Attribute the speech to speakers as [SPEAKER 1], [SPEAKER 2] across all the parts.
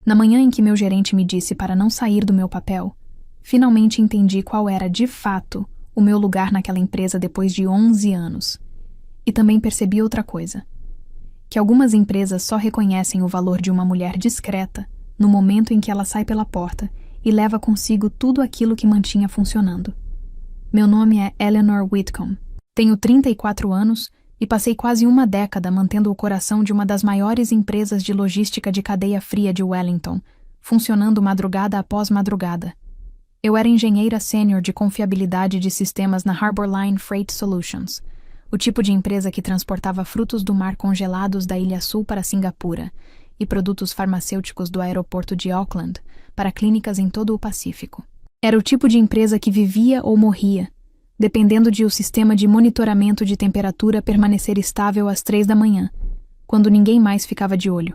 [SPEAKER 1] Na manhã em que meu gerente me disse para não sair do meu papel, finalmente entendi qual era, de fato, o meu lugar naquela empresa depois de 11 anos. E também percebi outra coisa: que algumas empresas só reconhecem o valor de uma mulher discreta no momento em que ela sai pela porta e leva consigo tudo aquilo que mantinha funcionando. Meu nome é Eleanor Whitcomb. Tenho 34 anos e passei quase uma década mantendo o coração de uma das maiores empresas de logística de cadeia fria de Wellington, funcionando madrugada após madrugada. Eu era engenheira sênior de confiabilidade de sistemas na Harbour Line Freight Solutions, o tipo de empresa que transportava frutos do mar congelados da Ilha Sul para Singapura e produtos farmacêuticos do aeroporto de Auckland para clínicas em todo o Pacífico. Era o tipo de empresa que vivia ou morria, dependendo de o sistema de monitoramento de temperatura permanecer estável às 3 da manhã, quando ninguém mais ficava de olho.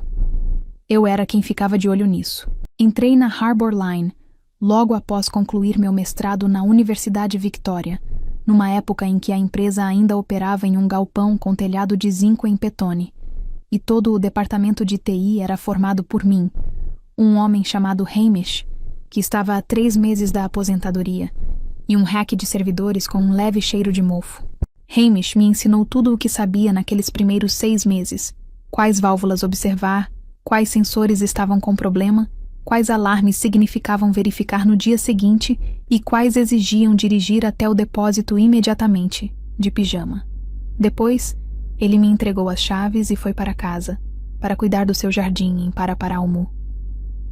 [SPEAKER 1] Eu era quem ficava de olho nisso. Entrei na Harbour Line logo após concluir meu mestrado na Universidade Victoria, numa época em que a empresa ainda operava em um galpão com telhado de zinco em Petone, e todo o departamento de TI era formado por mim, um homem chamado Hamish, que estava há 3 meses da aposentadoria, e um rack de servidores com um leve cheiro de mofo. Hamish me ensinou tudo o que sabia naqueles primeiros 6 meses, quais válvulas observar, quais sensores estavam com problema, quais alarmes significavam verificar no dia seguinte e quais exigiam dirigir até o depósito imediatamente, de pijama. Depois, ele me entregou as chaves e foi para casa, para cuidar do seu jardim em Paraparaumu.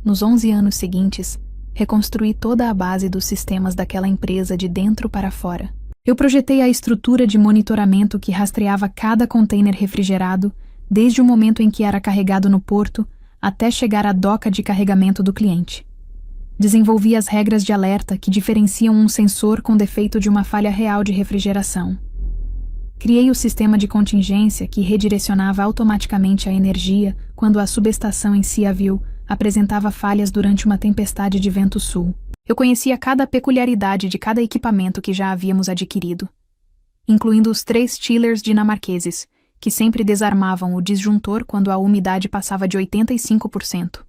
[SPEAKER 1] Nos 11 anos seguintes, reconstruí toda a base dos sistemas daquela empresa de dentro para fora. Eu projetei a estrutura de monitoramento que rastreava cada container refrigerado, desde o momento em que era carregado no porto até chegar à doca de carregamento do cliente. Desenvolvi as regras de alerta que diferenciam um sensor com defeito de uma falha real de refrigeração. Criei o sistema de contingência que redirecionava automaticamente a energia quando a subestação em Seaville apresentava falhas durante uma tempestade de vento sul. Eu conhecia cada peculiaridade de cada equipamento que já havíamos adquirido, incluindo os 3 chillers dinamarqueses, que sempre desarmavam o disjuntor quando a umidade passava de 85%.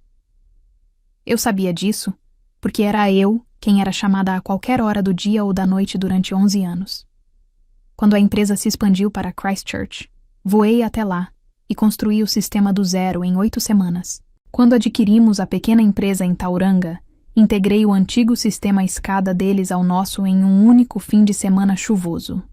[SPEAKER 1] Eu sabia disso porque era eu quem era chamada a qualquer hora do dia ou da noite durante 11 anos. Quando a empresa se expandiu para Christchurch, voei até lá e construí o sistema do zero em 8 semanas. Quando adquirimos a pequena empresa em Tauranga, integrei o antigo sistema escada deles ao nosso em um único fim de semana chuvoso.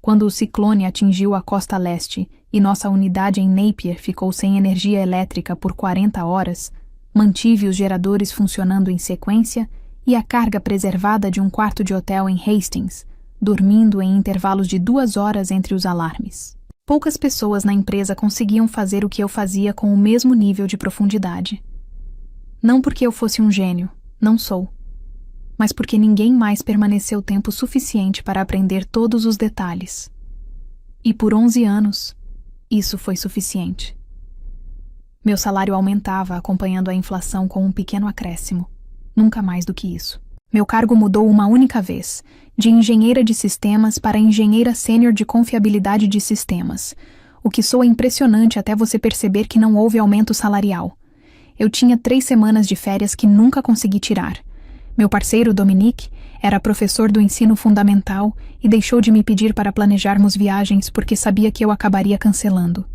[SPEAKER 1] Quando o ciclone atingiu a costa leste e nossa unidade em Napier ficou sem energia elétrica por 40 horas, mantive os geradores funcionando em sequência e a carga preservada de um quarto de hotel em Hastings, dormindo em intervalos de 2 horas entre os alarmes. Poucas pessoas na empresa conseguiam fazer o que eu fazia com o mesmo nível de profundidade. Não porque eu fosse um gênio, não sou, mas porque ninguém mais permaneceu tempo suficiente para aprender todos os detalhes. E por 11 anos, isso foi suficiente. Meu salário aumentava acompanhando a inflação com um pequeno acréscimo, nunca mais do que isso. Meu cargo mudou uma única vez, de engenheira de sistemas para engenheira sênior de confiabilidade de sistemas, o que soa impressionante até você perceber que não houve aumento salarial. Eu tinha 3 semanas de férias que nunca consegui tirar. Meu parceiro, Dominique, era professor do ensino fundamental e deixou de me pedir para planejarmos viagens porque sabia que eu acabaria cancelando.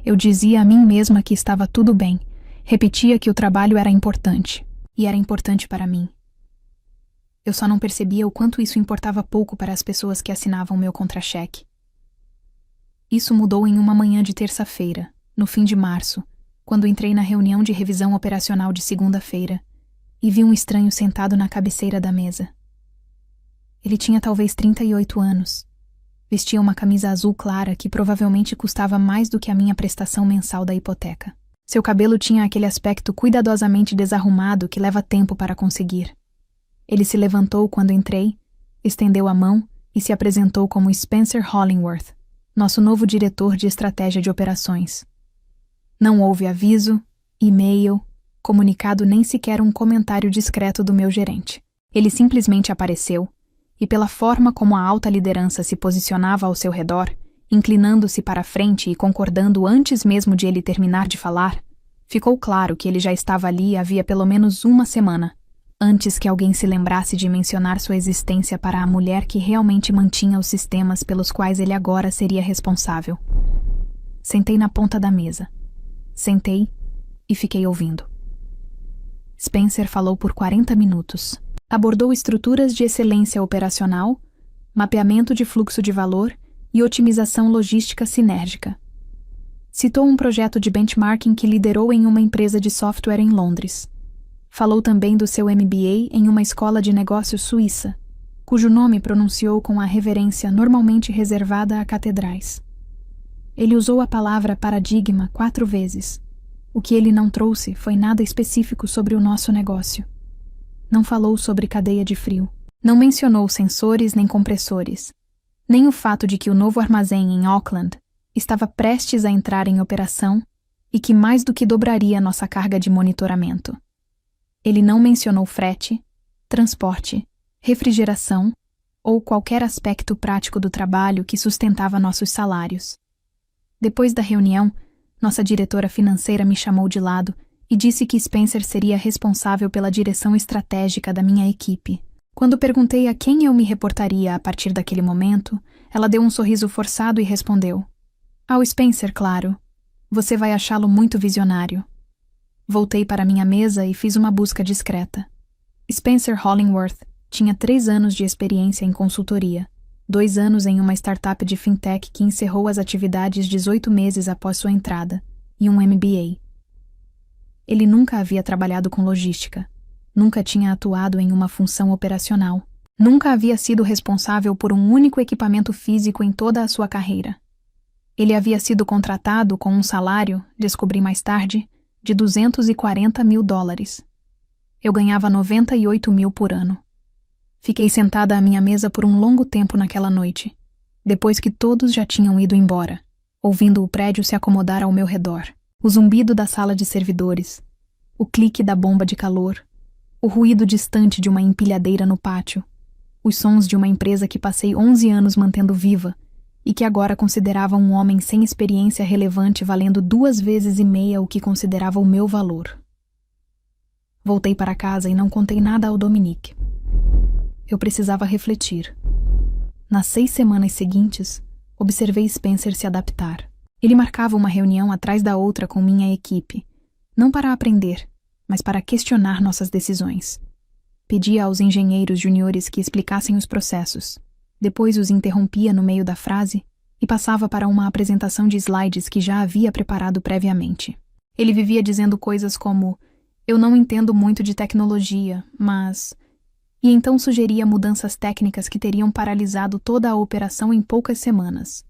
[SPEAKER 1] Eu dizia a mim mesma que estava tudo bem, repetia que o trabalho era importante, e era importante para mim. Eu só não percebia o quanto isso importava pouco para as pessoas que assinavam meu contra-cheque. Isso mudou em uma manhã de terça-feira, no fim de março, quando entrei na reunião de revisão operacional de segunda-feira e vi um estranho sentado na cabeceira da mesa. Ele tinha talvez 38 anos. Vestia uma camisa azul clara que provavelmente custava mais do que a minha prestação mensal da hipoteca. Seu cabelo tinha aquele aspecto cuidadosamente desarrumado que leva tempo para conseguir. Ele se levantou quando entrei, estendeu a mão e se apresentou como Spencer Hollingworth, nosso novo diretor de estratégia de operações. Não houve aviso, e-mail, comunicado nem sequer um comentário discreto do meu gerente. Ele simplesmente apareceu, e pela forma como a alta liderança se posicionava ao seu redor, inclinando-se para a frente e concordando antes mesmo de ele terminar de falar, Ficou claro que ele já estava ali havia pelo menos uma semana, antes que alguém se lembrasse de mencionar sua existência para a mulher que realmente mantinha os sistemas pelos quais ele agora seria responsável. Sentei na ponta da mesa. Sentei e fiquei ouvindo. Spencer falou por 40 minutos. Abordou estruturas de excelência operacional, mapeamento de fluxo de valor e otimização logística sinérgica. Citou um projeto de benchmarking que liderou em uma empresa de software em Londres. Falou também do seu MBA em uma escola de negócios suíça, cujo nome pronunciou com a reverência normalmente reservada a catedrais. Ele usou a palavra paradigma 4 vezes. O que ele não trouxe foi nada específico sobre o nosso negócio. Não falou sobre cadeia de frio. Não mencionou sensores nem compressores. Nem o fato de que o novo armazém em Auckland estava prestes a entrar em operação e que mais do que dobraria nossa carga de monitoramento. Ele não mencionou frete, transporte, refrigeração ou qualquer aspecto prático do trabalho que sustentava nossos salários. Depois da reunião, nossa diretora financeira me chamou de lado e disse que Spencer seria responsável pela direção estratégica da minha equipe. Quando perguntei a quem eu me reportaria a partir daquele momento, ela deu um sorriso forçado e respondeu: "Ao Spencer, claro. Você vai achá-lo muito visionário." Voltei para minha mesa e fiz uma busca discreta. Spencer Hollingworth tinha 3 anos de experiência em consultoria, 2 anos em uma startup de fintech que encerrou as atividades 18 meses após sua entrada, e um MBA. Ele nunca havia trabalhado com logística, nunca tinha atuado em uma função operacional, nunca havia sido responsável por um único equipamento físico em toda a sua carreira. Ele havia sido contratado com um salário, descobri mais tarde, de $240 mil. Eu ganhava 98 mil por ano. Fiquei sentada à minha mesa por um longo tempo naquela noite, depois que todos já tinham ido embora, ouvindo o prédio se acomodar ao meu redor, o zumbido da sala de servidores, o clique da bomba de calor, o ruído distante de uma empilhadeira no pátio, os sons de uma empresa que passei 11 anos mantendo viva e que agora considerava um homem sem experiência relevante valendo 2 vezes e meia o que considerava o meu valor. Voltei para casa e não contei nada ao Dominique. Eu precisava refletir. Nas 6 semanas seguintes, observei Spencer se adaptar. Ele marcava uma reunião atrás da outra com minha equipe, não para aprender, mas para questionar nossas decisões. Pedia aos engenheiros juniores que explicassem os processos. Depois os interrompia no meio da frase e passava para uma apresentação de slides que já havia preparado previamente. Ele vivia dizendo coisas como: "Eu não entendo muito de tecnologia, mas..." E então sugeria mudanças técnicas que teriam paralisado toda a operação em poucas semanas.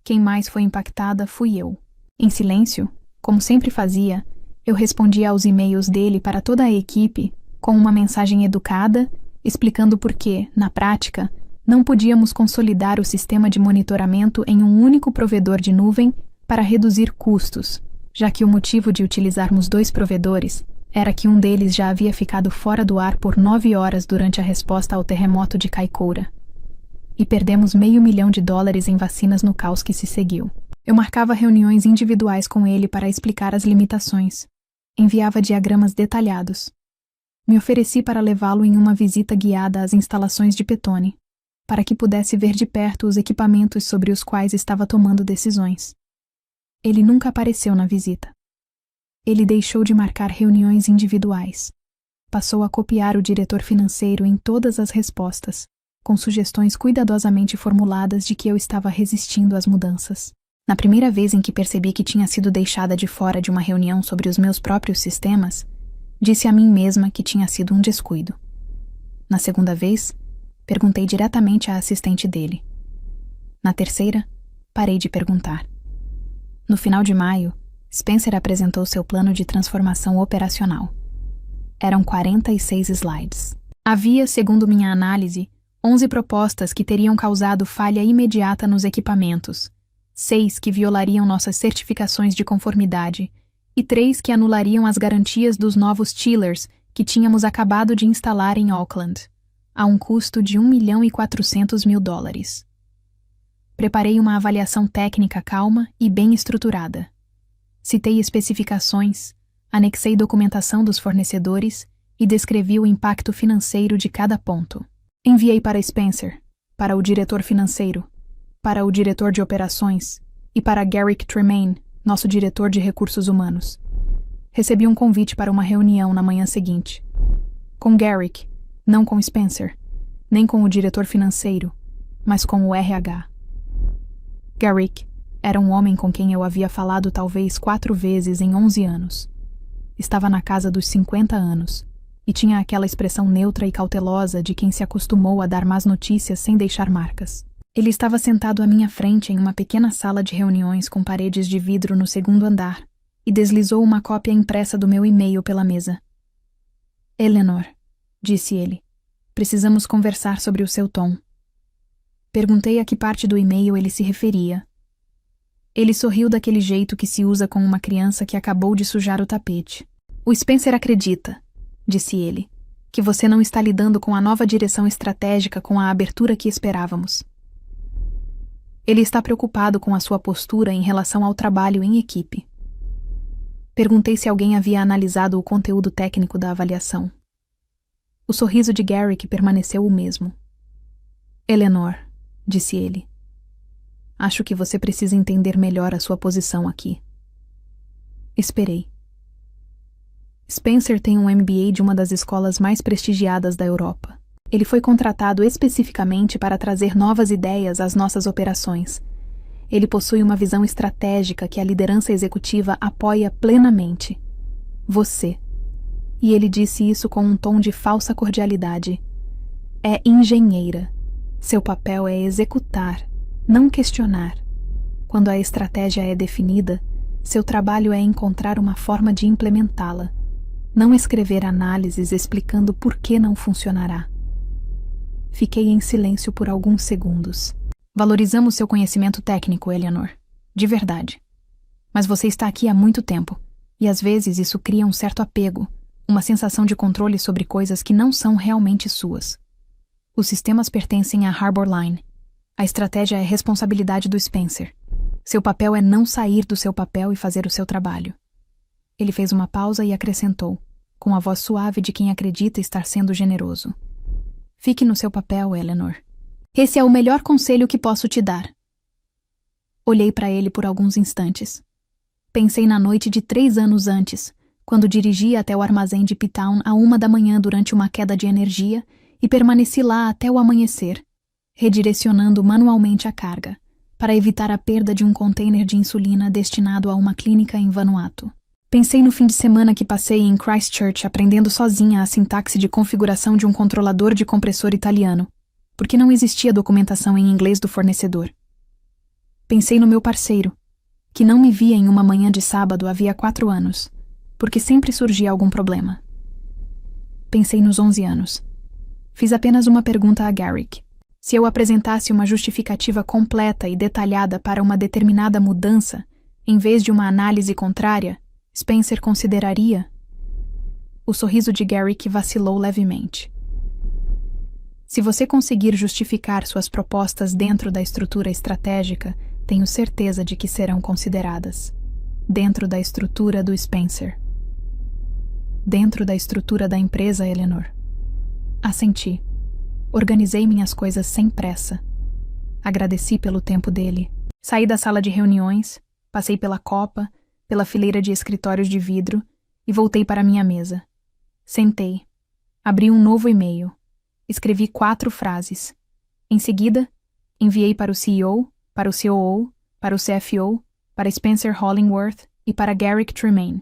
[SPEAKER 1] Quem mais foi impactada fui eu. Em silêncio, como sempre fazia, eu respondia aos e-mails dele para toda a equipe com uma mensagem educada, explicando por que, na prática, não podíamos consolidar o sistema de monitoramento em um único provedor de nuvem para reduzir custos, já que o motivo de utilizarmos 2 provedores era que um deles já havia ficado fora do ar por 9 horas durante a resposta ao terremoto de Kaikoura. E perdemos $500 mil em vacinas no caos que se seguiu. Eu marcava reuniões individuais com ele para explicar as limitações. Enviava diagramas detalhados. Me ofereci para levá-lo em uma visita guiada às instalações de Petone, para que pudesse ver de perto os equipamentos sobre os quais estava tomando decisões. Ele nunca apareceu na visita. Ele deixou de marcar reuniões individuais. Passou a copiar o diretor financeiro em todas as respostas, com sugestões cuidadosamente formuladas de que eu estava resistindo às mudanças. Na primeira vez em que percebi que tinha sido deixada de fora de uma reunião sobre os meus próprios sistemas, disse a mim mesma que tinha sido um descuido. Na segunda vez, perguntei diretamente à assistente dele. Na terceira, parei de perguntar. No final de maio, Spencer apresentou seu plano de transformação operacional. Eram 46 slides. Havia, segundo minha análise, 11 propostas que teriam causado falha imediata nos equipamentos, 6 que violariam nossas certificações de conformidade e 3 que anulariam as garantias dos novos chillers que tínhamos acabado de instalar em Auckland, a um custo de $1.400.000. Preparei uma avaliação técnica calma e bem estruturada. Citei especificações, Anexei documentação dos fornecedores e descrevi o impacto financeiro de cada ponto. Enviei para Spencer, para o diretor financeiro, para o diretor de operações e para Garrick Tremaine, nosso diretor de recursos humanos. Recebi um convite para uma reunião na manhã seguinte. Com Garrick, não com Spencer, nem com o diretor financeiro, mas com o RH. Garrick era um homem com quem eu havia falado talvez 4 vezes em 11 anos. Estava na casa dos 50 anos e tinha aquela expressão neutra e cautelosa de quem se acostumou a dar más notícias sem deixar marcas. Ele estava sentado à minha frente em uma pequena sala de reuniões com paredes de vidro no 2º andar e deslizou uma cópia impressa do meu e-mail pela mesa. Eleanor, disse ele, precisamos conversar sobre o seu tom. Perguntei a que parte do e-mail ele se referia. Ele sorriu daquele jeito que se usa com uma criança que acabou de sujar o tapete. O Spencer acredita, disse ele, que você não está lidando com a nova direção estratégica com a abertura que esperávamos. Ele está preocupado com a sua postura em relação ao trabalho em equipe. Perguntei se alguém havia analisado o conteúdo técnico da avaliação. O sorriso de Garrick permaneceu o mesmo. Eleanor, disse ele, acho que você precisa entender melhor a sua posição aqui. Esperei. Spencer tem um MBA de uma das escolas mais prestigiadas da Europa. Ele foi contratado especificamente para trazer novas ideias às nossas operações. Ele possui uma visão estratégica que a liderança executiva apoia plenamente. Você. E ele disse isso com um tom de falsa cordialidade. É engenheira. Seu papel é executar, não questionar. Quando a estratégia é definida, seu trabalho é encontrar uma forma de implementá-la. Não escrever análises explicando por que não funcionará. Fiquei em silêncio por alguns segundos. Valorizamos seu conhecimento técnico, Eleanor. De verdade. Mas você está aqui há muito tempo, e às vezes isso cria um certo apego, uma sensação de controle sobre coisas que não são realmente suas. Os sistemas pertencem à Harbor Line. A estratégia é responsabilidade do Spencer. Seu papel é não sair do seu papel e fazer o seu trabalho. Ele fez uma pausa e acrescentou, com a voz suave de quem acredita estar sendo generoso. Fique no seu papel, Eleanor. Esse é o melhor conselho que posso te dar. Olhei para ele por alguns instantes. Pensei na noite de 3 anos antes, quando dirigi até o armazém de P-Town à 1 da manhã durante uma queda de energia e permaneci lá até o amanhecer, redirecionando manualmente a carga, para evitar a perda de um container de insulina destinado a uma clínica em Vanuatu. Pensei no fim de semana que passei em Christchurch aprendendo sozinha a sintaxe de configuração de um controlador de compressor italiano, porque não existia documentação em inglês do fornecedor. Pensei no meu parceiro, que não me via em uma manhã de sábado havia 4 anos, porque sempre surgia algum problema. Pensei nos 11 anos. Fiz apenas uma pergunta a Garrick. Se eu apresentasse uma justificativa completa e detalhada para uma determinada mudança, em vez de uma análise contrária, Spencer consideraria? O sorriso de Garrick vacilou levemente. Se você conseguir justificar suas propostas dentro da estrutura estratégica, tenho certeza de que serão consideradas. Dentro da estrutura do Spencer. Dentro da estrutura da empresa, Eleanor. Assenti. Organizei minhas coisas sem pressa. Agradeci pelo tempo dele. Saí da sala de reuniões, passei pela copa, pela fileira de escritórios de vidro e voltei para minha mesa. Sentei. Abri um novo e-mail. Escrevi 4 frases. Em seguida, enviei para o CEO, para o COO, para o CFO, para Spencer Hollingworth e para Garrick Tremaine.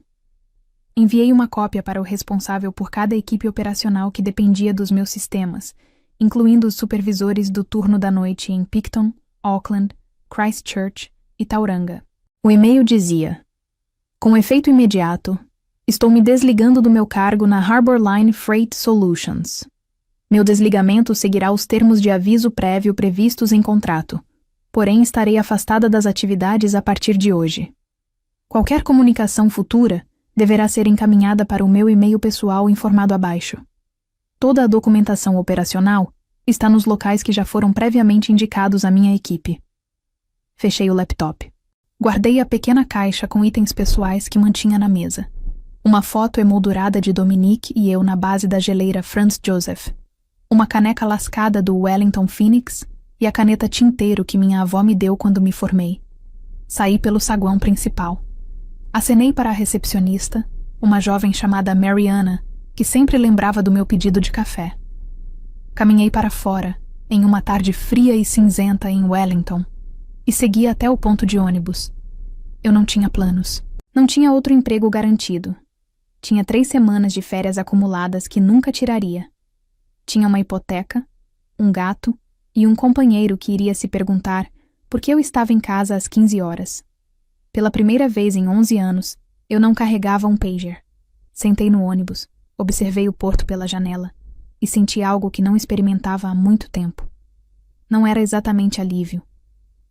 [SPEAKER 1] Enviei uma cópia para o responsável por cada equipe operacional que dependia dos meus sistemas, incluindo os supervisores do turno da noite em Picton, Auckland, Christchurch e Tauranga. O e-mail dizia: com efeito imediato, estou me desligando do meu cargo na Harbor Line Freight Solutions. Meu desligamento seguirá os termos de aviso prévio previstos em contrato, porém estarei afastada das atividades a partir de hoje. Qualquer comunicação futura deverá ser encaminhada para o meu e-mail pessoal informado abaixo. Toda a documentação operacional está nos locais que já foram previamente indicados à minha equipe. Fechei o laptop. Guardei a pequena caixa com itens pessoais que mantinha na mesa. Uma foto emoldurada de Dominique e eu na base da geleira Franz Joseph. Uma caneca lascada do Wellington Phoenix e a caneta tinteiro que minha avó me deu quando me formei. Saí pelo saguão principal. Acenei para a recepcionista, uma jovem chamada Mariana, que sempre lembrava do meu pedido de café. Caminhei para fora, em uma tarde fria e cinzenta em Wellington, e segui até o ponto de ônibus. Eu não tinha planos. Não tinha outro emprego garantido. Tinha 3 semanas de férias acumuladas que nunca tiraria. Tinha uma hipoteca, um gato e um companheiro que iria se perguntar por que eu estava em casa às 15 horas. Pela primeira vez em 11 anos, eu não carregava um pager. Sentei no ônibus, observei o porto pela janela e senti algo que não experimentava há muito tempo. Não era exatamente alívio.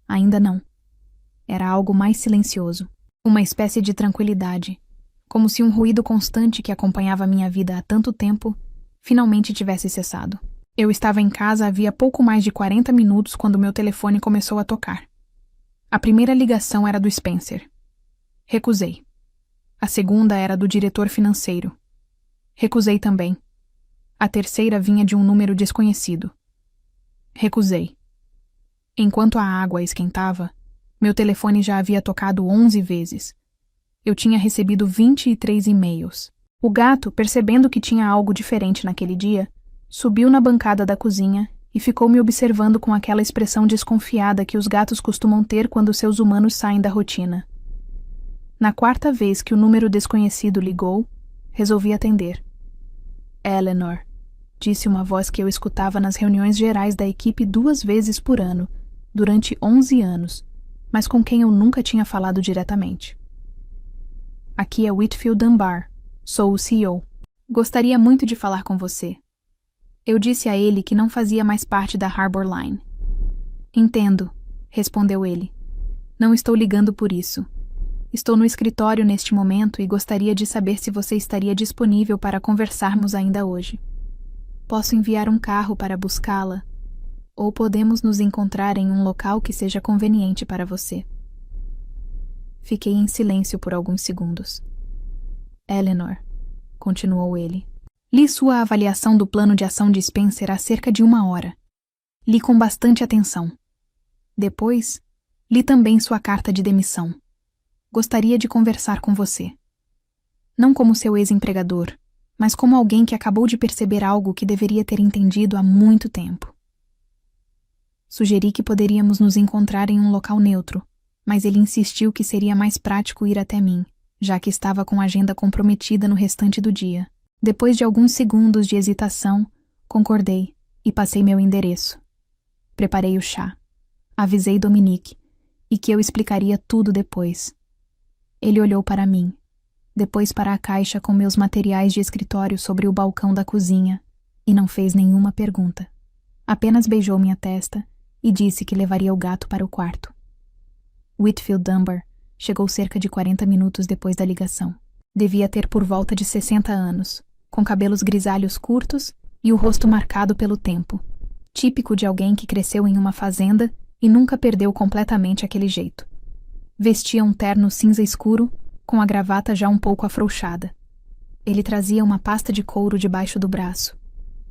[SPEAKER 1] Ainda não. Era algo mais silencioso. Uma espécie de tranquilidade, como se um ruído constante que acompanhava minha vida há tanto tempo finalmente tivesse cessado. Eu estava em casa havia pouco mais de 40 minutos quando meu telefone começou a tocar. A primeira ligação era do Spencer. Recusei. A segunda era do diretor financeiro. Recusei também. A terceira vinha de um número desconhecido. Recusei. Enquanto a água esquentava, meu telefone já havia tocado 11 vezes. Eu tinha recebido 23 e-mails. O gato, percebendo que tinha algo diferente naquele dia, subiu na bancada da cozinha e ficou me observando com aquela expressão desconfiada que os gatos costumam ter quando seus humanos saem da rotina. Na 4ª vez que o número desconhecido ligou, resolvi atender. Eleanor, disse uma voz que eu escutava nas reuniões gerais da equipe 2 vezes por ano, durante 11 anos, mas com quem eu nunca tinha falado diretamente. Aqui é Whitfield Dunbar. Sou o CEO. Gostaria muito de falar com você. Eu disse a ele que não fazia mais parte da Harbor Line. Entendo, respondeu ele. Não estou ligando por isso. Estou no escritório neste momento e gostaria de saber se você estaria disponível para conversarmos ainda hoje. Posso enviar um carro para buscá-la, ou podemos nos encontrar em um local que seja conveniente para você. Fiquei em silêncio por alguns segundos. Eleanor, continuou ele. Li sua avaliação do plano de ação de Spencer há cerca de 1 hora. Li com bastante atenção. Depois, li também sua carta de demissão. Gostaria de conversar com você. Não como seu ex-empregador, mas como alguém que acabou de perceber algo que deveria ter entendido há muito tempo. Sugeri que poderíamos nos encontrar em um local neutro, mas ele insistiu que seria mais prático ir até mim, já que estava com a agenda comprometida no restante do dia. Depois de alguns segundos de hesitação, concordei e passei meu endereço. Preparei o chá. Avisei Dominique e que eu explicaria tudo depois. Ele olhou para mim, depois para a caixa com meus materiais de escritório sobre o balcão da cozinha e não fez nenhuma pergunta. Apenas beijou minha testa e disse que levaria o gato para o quarto. Whitfield Dunbar chegou cerca de 40 minutos depois da ligação. Devia ter por volta de 60 anos, com cabelos grisalhos curtos e o rosto marcado pelo tempo, típico de alguém que cresceu em uma fazenda e nunca perdeu completamente aquele jeito. Vestia um terno cinza escuro, com a gravata já um pouco afrouxada. Ele trazia uma pasta de couro debaixo do braço.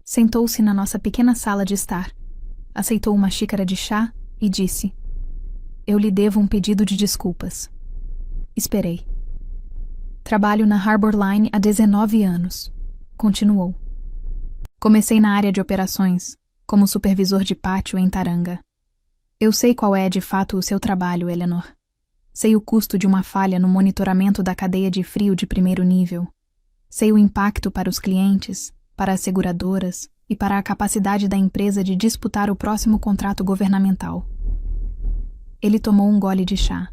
[SPEAKER 1] Sentou-se na nossa pequena sala de estar, aceitou uma xícara de chá e disse: Eu lhe devo um pedido de desculpas. Esperei. Trabalho na Harbor Line há 19 anos. Continuou. Comecei na área de operações, como supervisor de pátio em Taranga. Eu sei qual é de fato o seu trabalho, Eleanor. Sei o custo de uma falha no monitoramento da cadeia de frio de primeiro nível. Sei o impacto para os clientes, para as seguradoras e para a capacidade da empresa de disputar o próximo contrato governamental. Ele tomou um gole de chá.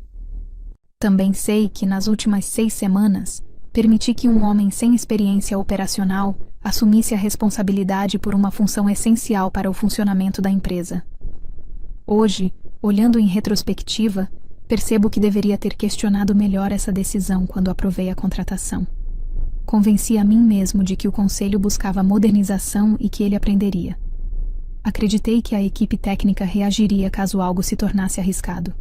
[SPEAKER 1] Também sei que nas últimas 6 semanas, permiti que um homem sem experiência operacional assumisse a responsabilidade por uma função essencial para o funcionamento da empresa. Hoje, olhando em retrospectiva, percebo que deveria ter questionado melhor essa decisão quando aprovei a contratação. Convenci a mim mesmo de que o conselho buscava modernização e que ele aprenderia. Acreditei que a equipe técnica reagiria caso algo se tornasse arriscado.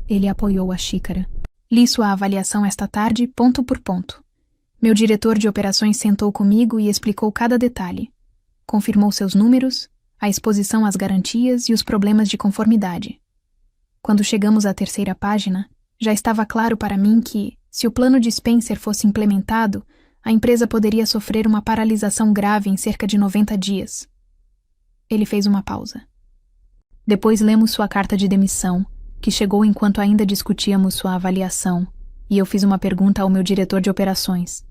[SPEAKER 1] Ele apoiou a xícara. Li sua avaliação esta tarde, ponto por ponto. Meu diretor de operações sentou comigo e explicou cada detalhe. Confirmou seus números, a exposição às garantias e os problemas de conformidade. Quando chegamos à terceira página, já estava claro para mim que, se o plano de Spencer fosse implementado, a empresa poderia sofrer uma paralisação grave em cerca de 90 dias. Ele fez uma pausa. Depois lemos sua carta de demissão, que chegou enquanto ainda discutíamos sua avaliação, e eu fiz uma pergunta ao meu diretor de operações.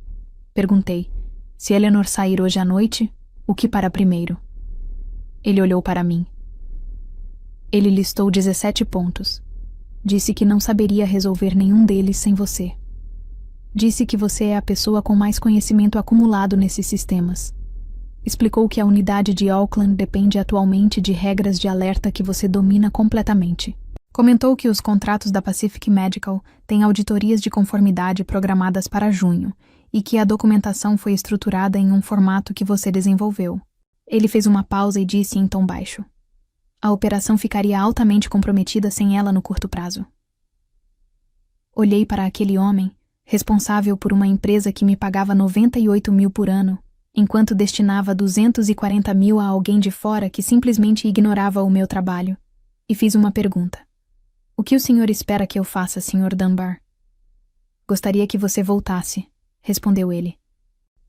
[SPEAKER 1] Perguntei, se Eleanor sair hoje à noite, o que para primeiro? Ele olhou para mim. Ele listou 17 pontos. Disse que não saberia resolver nenhum deles sem você. Disse que você é a pessoa com mais conhecimento acumulado nesses sistemas. Explicou que a unidade de Auckland depende atualmente de regras de alerta que você domina completamente. Comentou que os contratos da Pacific Medical têm auditorias de conformidade programadas para junho e que a documentação foi estruturada em um formato que você desenvolveu. Ele fez uma pausa e disse em tom baixo: a operação ficaria altamente comprometida sem ela no curto prazo. Olhei para aquele homem, responsável por uma empresa que me pagava 98 mil por ano, enquanto destinava 240 mil a alguém de fora que simplesmente ignorava o meu trabalho, e fiz uma pergunta. O que o senhor espera que eu faça, Sr. Dunbar? Gostaria que você voltasse, respondeu ele.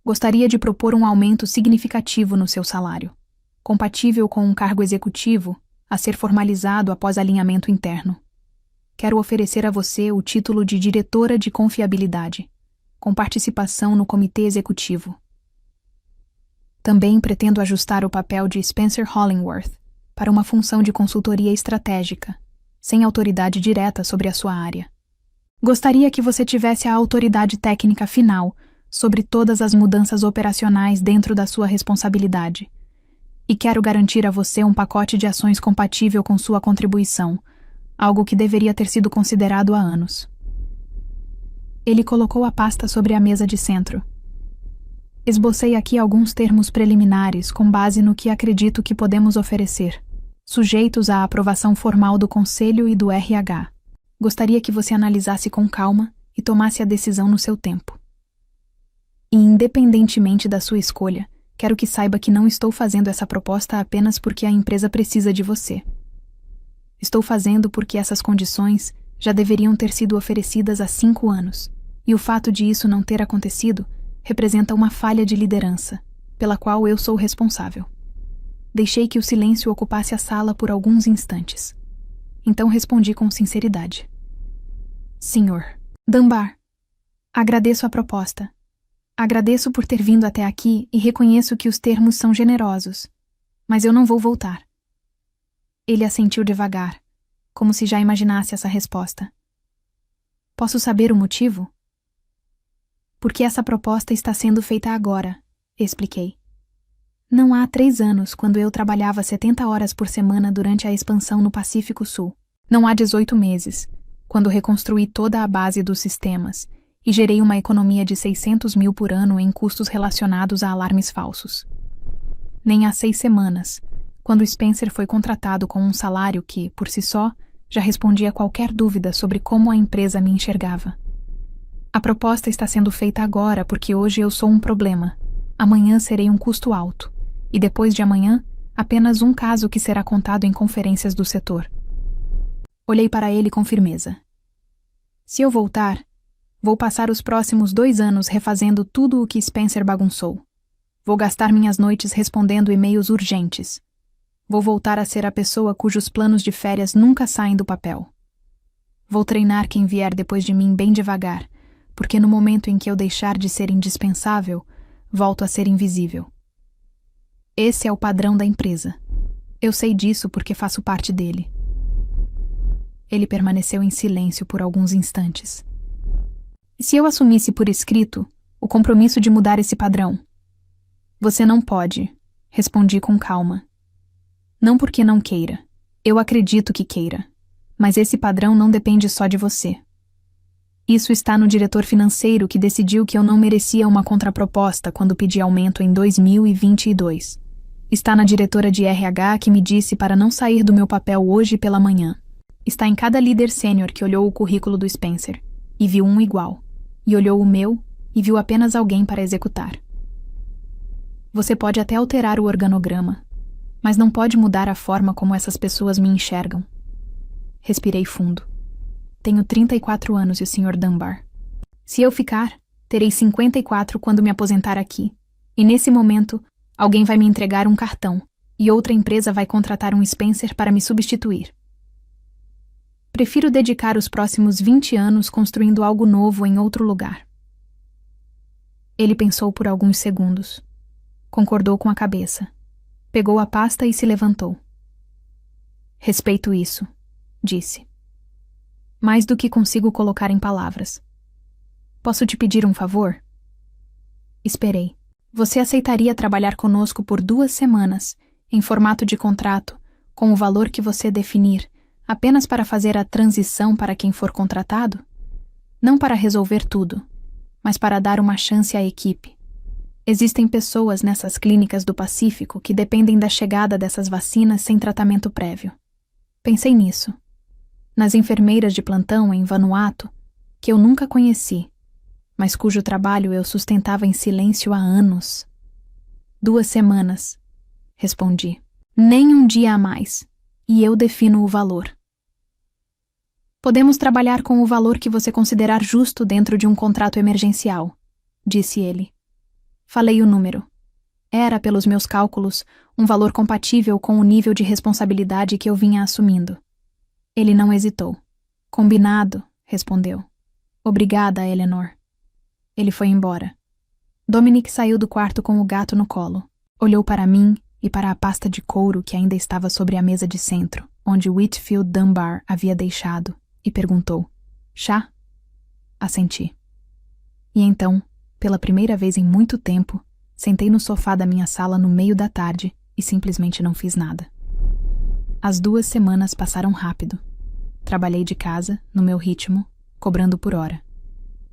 [SPEAKER 1] Gostaria de propor um aumento significativo no seu salário, compatível com um cargo executivo a ser formalizado após alinhamento interno. Quero oferecer a você o título de diretora de confiabilidade, com participação no comitê executivo. Também pretendo ajustar o papel de Spencer Hollingworth para uma função de consultoria estratégica, sem autoridade direta sobre a sua área. Gostaria que você tivesse a autoridade técnica final sobre todas as mudanças operacionais dentro da sua responsabilidade. E quero garantir a você um pacote de ações compatível com sua contribuição, algo que deveria ter sido considerado há anos. Ele colocou a pasta sobre a mesa de centro. Esbocei aqui alguns termos preliminares com base no que acredito que podemos oferecer, sujeitos à aprovação formal do Conselho e do RH. Gostaria que você analisasse com calma e tomasse a decisão no seu tempo. E independentemente da sua escolha, quero que saiba que não estou fazendo essa proposta apenas porque a empresa precisa de você. Estou fazendo porque essas condições já deveriam ter sido oferecidas há 5 anos, e o fato de isso não ter acontecido representa uma falha de liderança, pela qual eu sou responsável. Deixei que o silêncio ocupasse a sala por alguns instantes. Então respondi com sinceridade. Senhor Dunbar, agradeço a proposta. Agradeço por ter vindo até aqui e reconheço que os termos são generosos, mas eu não vou voltar. Ele assentiu devagar, como se já imaginasse essa resposta. Posso saber o motivo? Porque essa proposta está sendo feita agora, expliquei. Não há 3 anos, quando eu trabalhava 70 horas por semana durante a expansão no Pacífico Sul. Não há 18 meses, quando reconstruí toda a base dos sistemas e gerei uma economia de 600 mil por ano em custos relacionados a alarmes falsos. Nem há 6 semanas, quando Spencer foi contratado com um salário que, por si só, já respondia a qualquer dúvida sobre como a empresa me enxergava. A proposta está sendo feita agora porque hoje eu sou um problema. Amanhã serei um custo alto. E depois de amanhã, apenas um caso que será contado em conferências do setor. Olhei para ele com firmeza. Se eu voltar, vou passar os próximos 2 anos refazendo tudo o que Spencer bagunçou. Vou gastar minhas noites respondendo e-mails urgentes. Vou voltar a ser a pessoa cujos planos de férias nunca saem do papel. Vou treinar quem vier depois de mim bem devagar, porque no momento em que eu deixar de ser indispensável, volto a ser invisível. Esse é o padrão da empresa. Eu sei disso porque faço parte dele. Ele permaneceu em silêncio por alguns instantes. E se eu assumisse por escrito o compromisso de mudar esse padrão? Você não pode, respondi com calma. Não porque não queira. Eu acredito que queira. Mas esse padrão não depende só de você. Isso está no diretor financeiro que decidiu que eu não merecia uma contraproposta quando pedi aumento em 2022. Está na diretora de RH que me disse para não sair do meu papel hoje pela manhã. Está em cada líder sênior que olhou o currículo do Spencer e viu um igual. E olhou o meu e viu apenas alguém para executar. Você pode até alterar o organograma, mas não pode mudar a forma como essas pessoas me enxergam. Respirei fundo. Tenho 34 anos, e o Sr. Dunbar. Se eu ficar, terei 54 quando me aposentar aqui. E nesse momento, alguém vai me entregar um cartão e outra empresa vai contratar um Spencer para me substituir. Prefiro dedicar os próximos 20 anos construindo algo novo em outro lugar. Ele pensou por alguns segundos. Concordou com a cabeça. Pegou a pasta e se levantou. Respeito isso, disse. Mais do que consigo colocar em palavras. Posso te pedir um favor? Esperei. Você aceitaria trabalhar conosco por 2 semanas, em formato de contrato, com o valor que você definir, apenas para fazer a transição para quem for contratado? Não para resolver tudo, mas para dar uma chance à equipe. Existem pessoas nessas clínicas do Pacífico que dependem da chegada dessas vacinas sem tratamento prévio. Pensei nisso. Nas enfermeiras de plantão em Vanuatu, que eu nunca conheci, mas cujo trabalho eu sustentava em silêncio há anos. 2 semanas, respondi. Nem um dia a mais, e eu defino o valor. Podemos trabalhar com o valor que você considerar justo dentro de um contrato emergencial, disse ele. Falei o número. Era, pelos meus cálculos, um valor compatível com o nível de responsabilidade que eu vinha assumindo. Ele não hesitou. Combinado, respondeu. Obrigada, Eleanor. Ele foi embora. Dominic saiu do quarto com o gato no colo. Olhou para mim e para a pasta de couro que ainda estava sobre a mesa de centro, onde Whitfield Dunbar havia deixado, e perguntou: chá? Assenti. E então, pela primeira vez em muito tempo, sentei no sofá da minha sala no meio da tarde e simplesmente não fiz nada. As 2 semanas passaram rápido. Trabalhei de casa, no meu ritmo, cobrando por hora.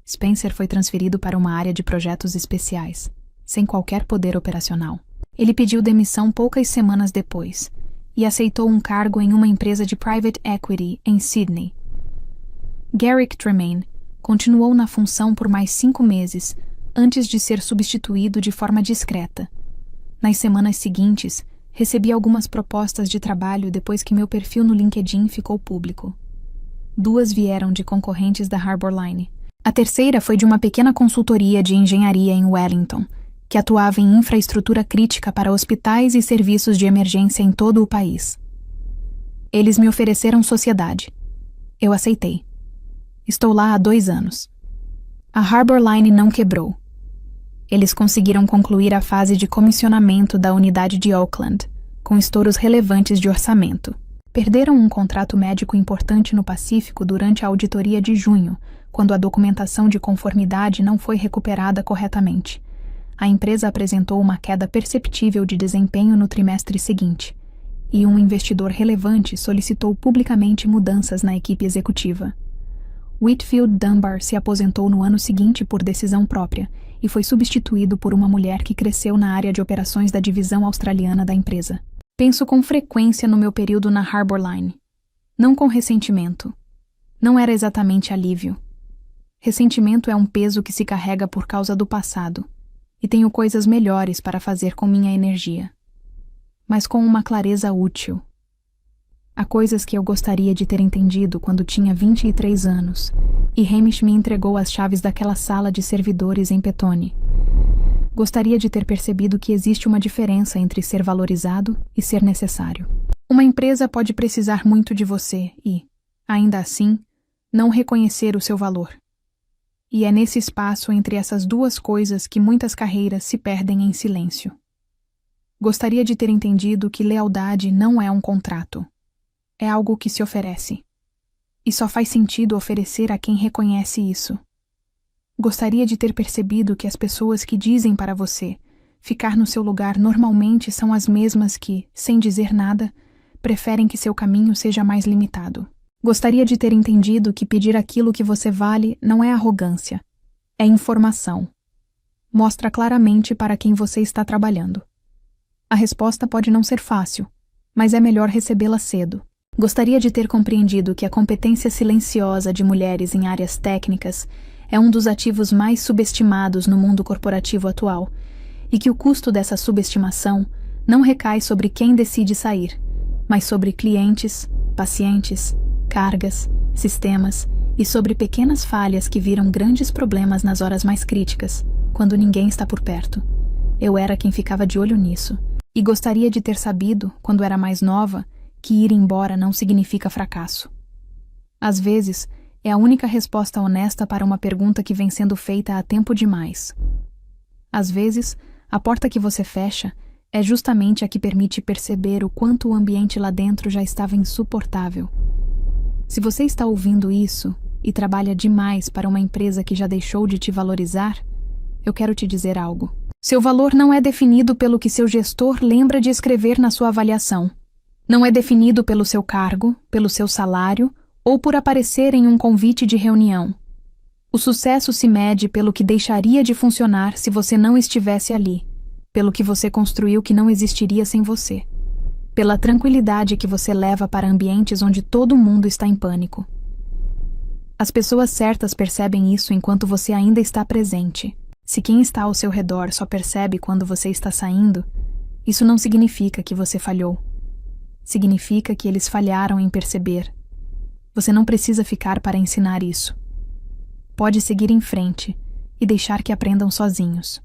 [SPEAKER 1] Spencer foi transferido para uma área de projetos especiais, sem qualquer poder operacional. Ele pediu demissão poucas semanas depois e aceitou um cargo em uma empresa de private equity em Sydney. Garrick Tremaine continuou na função por mais 5 meses, antes de ser substituído de forma discreta. Nas semanas seguintes, recebi algumas propostas de trabalho depois que meu perfil no LinkedIn ficou público. 2 vieram de concorrentes da Harbour Line. A terceira foi de uma pequena consultoria de engenharia em Wellington, que atuava em infraestrutura crítica para hospitais e serviços de emergência em todo o país. Eles me ofereceram sociedade. Eu aceitei. Estou lá há 2 anos. A Harbour Line não quebrou. Eles conseguiram concluir a fase de comissionamento da unidade de Auckland, com estouros relevantes de orçamento. Perderam um contrato médico importante no Pacífico durante a auditoria de junho, quando a documentação de conformidade não foi recuperada corretamente. A empresa apresentou uma queda perceptível de desempenho no trimestre seguinte, e um investidor relevante solicitou publicamente mudanças na equipe executiva. Whitfield Dunbar se aposentou no ano seguinte por decisão própria e foi substituído por uma mulher que cresceu na área de operações da divisão australiana da empresa. Penso com frequência no meu período na Harbour Line. Não com ressentimento. Não era exatamente alívio. Ressentimento é um peso que se carrega por causa do passado, e tenho coisas melhores para fazer com minha energia. Mas com uma clareza útil. Há coisas que eu gostaria de ter entendido quando tinha 23 anos, e Hamish me entregou as chaves daquela sala de servidores em Petone. Gostaria de ter percebido que existe uma diferença entre ser valorizado e ser necessário. Uma empresa pode precisar muito de você e, ainda assim, não reconhecer o seu valor. E é nesse espaço entre essas 2 coisas que muitas carreiras se perdem em silêncio. Gostaria de ter entendido que lealdade não é um contrato. É algo que se oferece. E só faz sentido oferecer a quem reconhece isso. Gostaria de ter percebido que as pessoas que dizem para você ficar no seu lugar normalmente são as mesmas que, sem dizer nada, preferem que seu caminho seja mais limitado. Gostaria de ter entendido que pedir aquilo que você vale não é arrogância, é informação. Mostra claramente para quem você está trabalhando. A resposta pode não ser fácil, mas é melhor recebê-la cedo. Gostaria de ter compreendido que a competência silenciosa de mulheres em áreas técnicas é um dos ativos mais subestimados no mundo corporativo atual, e que o custo dessa subestimação não recai sobre quem decide sair, mas sobre clientes, pacientes, cargas, sistemas e sobre pequenas falhas que viram grandes problemas nas horas mais críticas, quando ninguém está por perto. Eu era quem ficava de olho nisso, e gostaria de ter sabido, quando era mais nova, que ir embora não significa fracasso. Às vezes, é a única resposta honesta para uma pergunta que vem sendo feita há tempo demais. Às vezes, a porta que você fecha é justamente a que permite perceber o quanto o ambiente lá dentro já estava insuportável. Se você está ouvindo isso e trabalha demais para uma empresa que já deixou de te valorizar, eu quero te dizer algo. Seu valor não é definido pelo que seu gestor lembra de escrever na sua avaliação. Não é definido pelo seu cargo, pelo seu salário ou por aparecer em um convite de reunião. O sucesso se mede pelo que deixaria de funcionar se você não estivesse ali, pelo que você construiu que não existiria sem você, pela tranquilidade que você leva para ambientes onde todo mundo está em pânico. As pessoas certas percebem isso enquanto você ainda está presente. Se quem está ao seu redor só percebe quando você está saindo, isso não significa que você falhou. Significa que eles falharam em perceber. Você não precisa ficar para ensinar isso. Pode seguir em frente e deixar que aprendam sozinhos.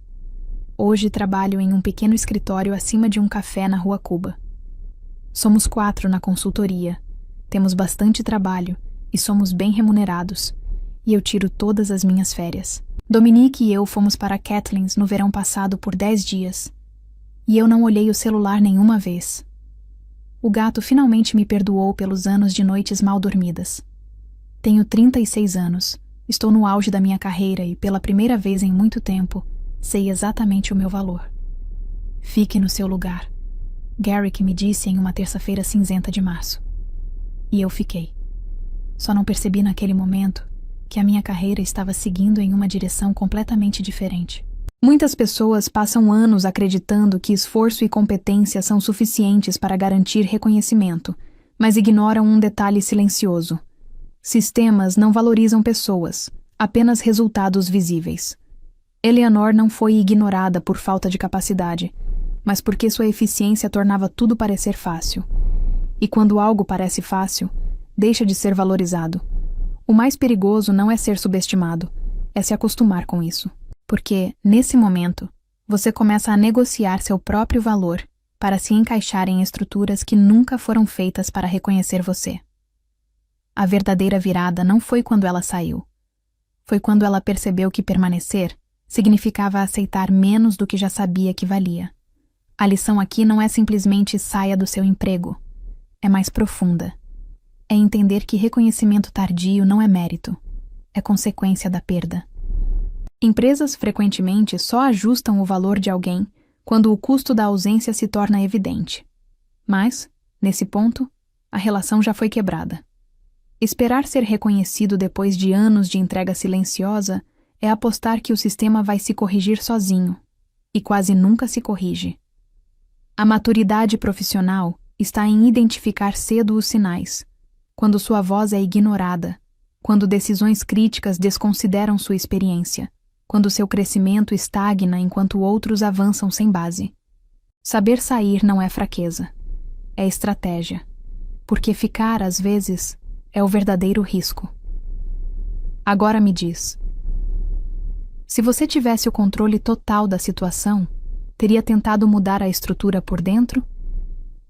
[SPEAKER 1] Hoje trabalho em um pequeno escritório acima de um café na Rua Cuba. Somos 4 na consultoria, temos bastante trabalho e somos bem remunerados, e eu tiro todas as minhas férias. Dominique e eu fomos para Cathleen's no verão passado por 10 dias, e eu não olhei o celular nenhuma vez. O gato finalmente me perdoou pelos anos de noites mal dormidas. Tenho 36 anos, estou no auge da minha carreira e, pela primeira vez em muito tempo, sei exatamente o meu valor. Fique no seu lugar. Garrick me disse em uma terça-feira cinzenta de março. E eu fiquei. Só não percebi naquele momento que a minha carreira estava seguindo em uma direção completamente diferente. Muitas pessoas passam anos acreditando que esforço e competência são suficientes para garantir reconhecimento, mas ignoram um detalhe silencioso. Sistemas não valorizam pessoas, apenas resultados visíveis. Eleanor não foi ignorada por falta de capacidade, mas porque sua eficiência tornava tudo parecer fácil. E quando algo parece fácil, deixa de ser valorizado. O mais perigoso não é ser subestimado, é se acostumar com isso. Porque, nesse momento, você começa a negociar seu próprio valor para se encaixar em estruturas que nunca foram feitas para reconhecer você. A verdadeira virada não foi quando ela saiu. Foi quando ela percebeu que permanecer significava aceitar menos do que já sabia que valia. A lição aqui não é simplesmente saia do seu emprego. É mais profunda. É entender que reconhecimento tardio não é mérito. É consequência da perda. Empresas frequentemente só ajustam o valor de alguém quando o custo da ausência se torna evidente. Mas, nesse ponto, a relação já foi quebrada. Esperar ser reconhecido depois de anos de entrega silenciosa é apostar que o sistema vai se corrigir sozinho, e quase nunca se corrige. A maturidade profissional está em identificar cedo os sinais, quando sua voz é ignorada, quando decisões críticas desconsideram sua experiência, quando seu crescimento estagna enquanto outros avançam sem base. Saber sair não é fraqueza, é estratégia, porque ficar, às vezes, é o verdadeiro risco. Agora me diz, se você tivesse o controle total da situação, teria tentado mudar a estrutura por dentro?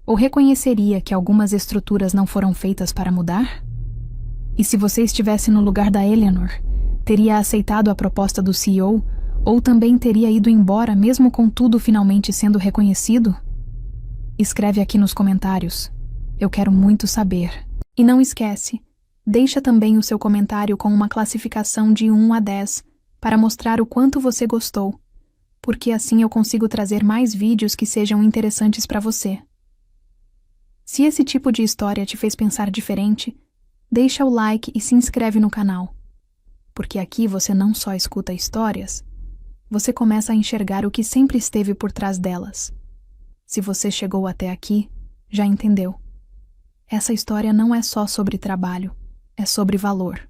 [SPEAKER 1] Ou reconheceria que algumas estruturas não foram feitas para mudar? E se você estivesse no lugar da Eleanor, teria aceitado a proposta do CEO ou também teria ido embora mesmo com tudo finalmente sendo reconhecido? Escreve aqui nos comentários. Eu quero muito saber. E não esquece, deixa também o seu comentário com uma classificação de 1 a 10 para mostrar o quanto você gostou, porque assim eu consigo trazer mais vídeos que sejam interessantes para você. Se esse tipo de história te fez pensar diferente, deixa o like e se inscreve no canal. Porque aqui você não só escuta histórias, você começa a enxergar o que sempre esteve por trás delas. Se você chegou até aqui, já entendeu. Essa história não é só sobre trabalho, é sobre valor.